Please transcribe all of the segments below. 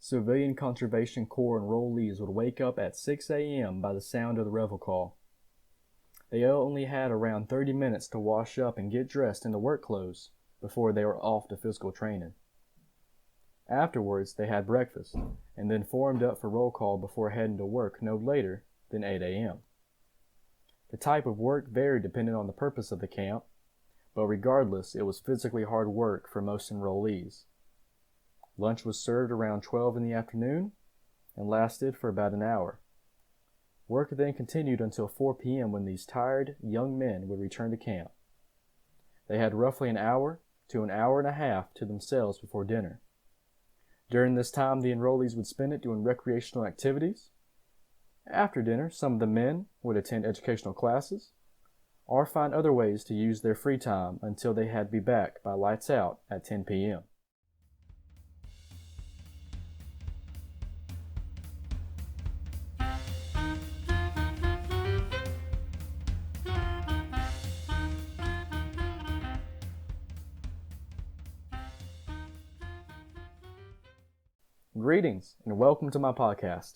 Civilian Conservation Corps enrollees would wake up at 6 a.m. by the sound of the revel call. They only had around 30 minutes to wash up and get dressed in the work clothes before they were off to physical training. Afterwards, they had breakfast, and then formed up for roll call before heading to work no later than 8 a.m. The type of work varied depending on the purpose of the camp, but regardless, it was physically hard work for most enrollees. Lunch was served around 12 in the afternoon and lasted for about an hour. Work then continued until 4 p.m. when these tired young men would return to camp. They had roughly an hour to an hour and a half to themselves before dinner. During this time, the enrollees would spend it doing recreational activities. After dinner, some of the men would attend educational classes or find other ways to use their free time until they had to be back by lights out at 10 p.m. Greetings and welcome to my podcast.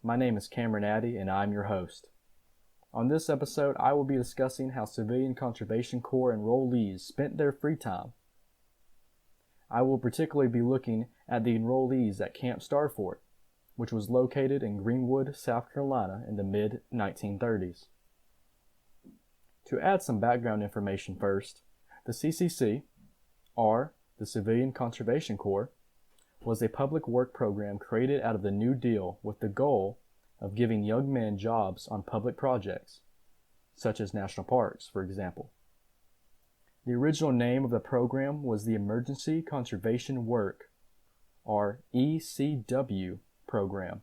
My name is Cameron Addy and I'm your host. On this episode, I will be discussing how Civilian Conservation Corps enrollees spent their free time. I will particularly be looking at the enrollees at Camp Starfort, which was located in Greenwood, South Carolina in the mid-1930s. To add some background information first, the CCC, or the Civilian Conservation Corps, was a public work program created out of the New Deal with the goal of giving young men jobs on public projects, such as national parks, for example. The original name of the program was the Emergency Conservation Work, or ECW, program.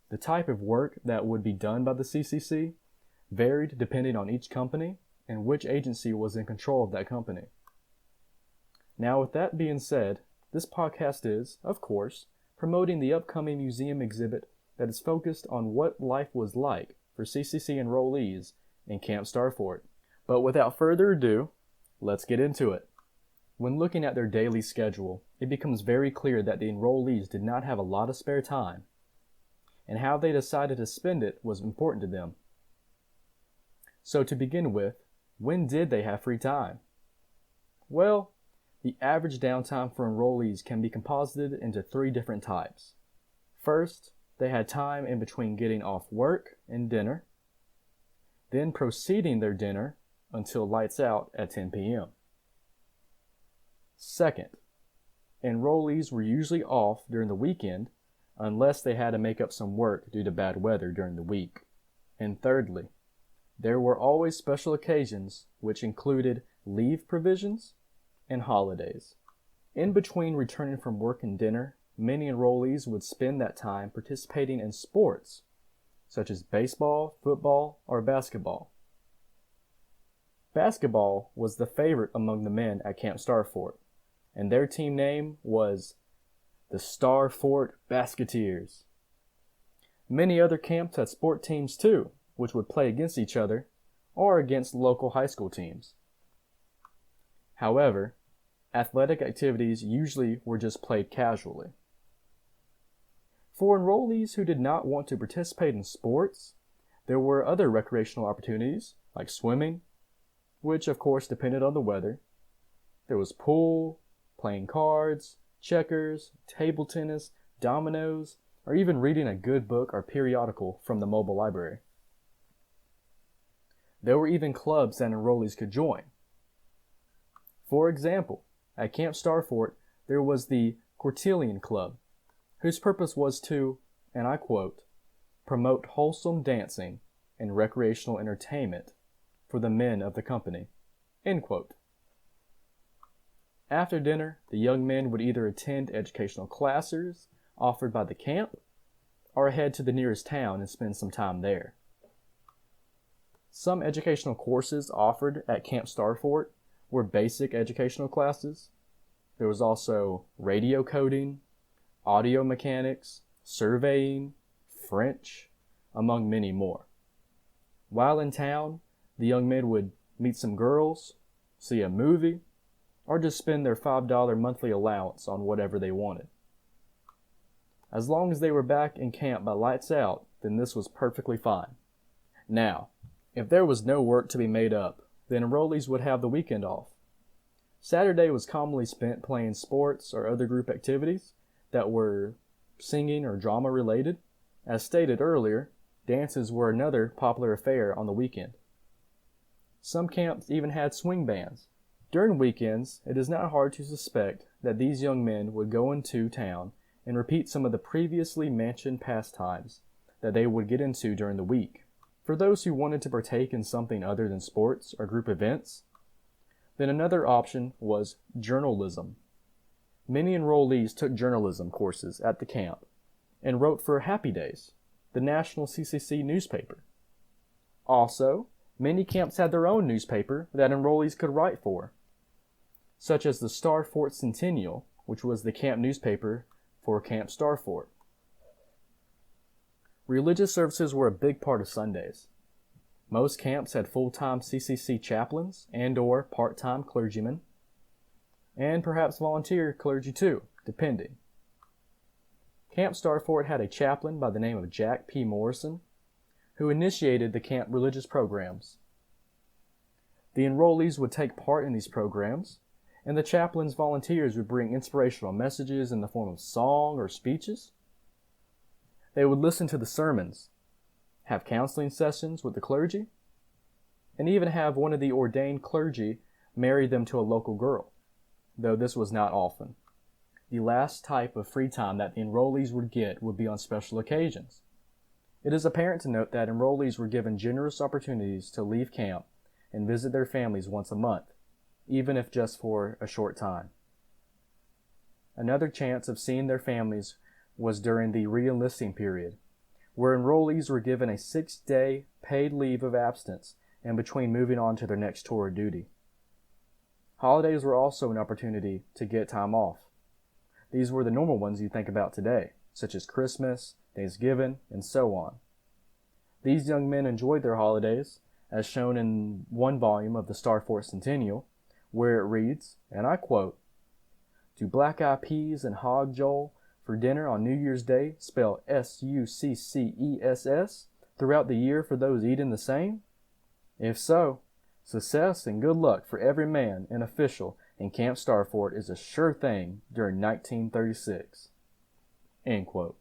The type of work that would be done by the CCC varied depending on each company and which agency was in control of that company. Now, with that being said, this podcast is, of course, promoting the upcoming museum exhibit that is focused on what life was like for CCC enrollees in Camp Starfort. But without further ado, let's get into it. When looking at their daily schedule, it becomes very clear that the enrollees did not have a lot of spare time, and how they decided to spend it was important to them. So to begin with, when did they have free time? Well, the average downtime for enrollees can be composited into 3 different types. First, they had time in between getting off work and dinner, then proceeding their dinner until lights out at 10 p.m. Second, enrollees were usually off during the weekend unless they had to make up some work due to bad weather during the week. And thirdly, there were always special occasions which included leave provisions and holidays. In between returning from work and dinner, many enrollees would spend that time participating in sports, such as baseball, football, or basketball. Basketball was the favorite among the men at Camp Starfort, and their team name was the Starfort Basketeers. Many other camps had sport teams too, which would play against each other or against local high school teams. However, athletic activities usually were just played casually. For enrollees who did not want to participate in sports, there were other recreational opportunities like swimming, which of course depended on the weather. There was pool, playing cards, checkers, table tennis, dominoes, or even reading a good book or periodical from the mobile library. There were even clubs that enrollees could join. For example, at Camp Starfort, there was the Cotillion Club, whose purpose was to, and I quote, promote wholesome dancing and recreational entertainment for the men of the company, end quote. After dinner, the young men would either attend educational classes offered by the camp or head to the nearest town and spend some time there. Some educational courses offered at Camp Starfort were basic educational classes. There was also radio coding, audio mechanics, surveying, French, among many more. While in town, the young men would meet some girls, see a movie, or just spend their $5 monthly allowance on whatever they wanted. As long as they were back in camp by lights out, then this was perfectly fine. Now, if there was no work to be made up, then enrollees would have the weekend off. Saturday was commonly spent playing sports or other group activities that were singing or drama related. As stated earlier, dances were another popular affair on the weekend. Some camps even had swing bands. During weekends, it is not hard to suspect that these young men would go into town and repeat some of the previously mentioned pastimes that they would get into during the week. For those who wanted to partake in something other than sports or group events, then another option was journalism. Many enrollees took journalism courses at the camp and wrote for Happy Days, the national CCC newspaper. Also, many camps had their own newspaper that enrollees could write for, such as the Star Fort Centennial, which was the camp newspaper for Camp Star Fort. Religious services were a big part of Sundays. Most camps had full-time CCC chaplains and/or part-time clergymen, and perhaps volunteer clergy too, depending. Camp Star Fort had a chaplain by the name of Jack P. Morrison, who initiated the camp religious programs. The enrollees would take part in these programs, and the chaplain's volunteers would bring inspirational messages in the form of song or speeches. They would listen to the sermons, have counseling sessions with the clergy, and even have one of the ordained clergy marry them to a local girl, though this was not often. The last type of free time that the enrollees would get would be on special occasions. It is apparent to note that enrollees were given generous opportunities to leave camp and visit their families once a month, even if just for a short time. Another chance of seeing their families was during the re-enlisting period, where enrollees were given a 6-day paid leave of absence in between moving on to their next tour of duty. Holidays were also an opportunity to get time off. These were the normal ones you think about today, such as Christmas, Thanksgiving, and so on. These young men enjoyed their holidays, as shown in one volume of the Star Fort Centennial, where it reads, and I quote, "Do black-eyed peas and hog jole for dinner on New Year's Day spell success throughout the year for those eating the same? If so, success and good luck for every man and official in Camp Star Fort is a sure thing during 1936." End quote.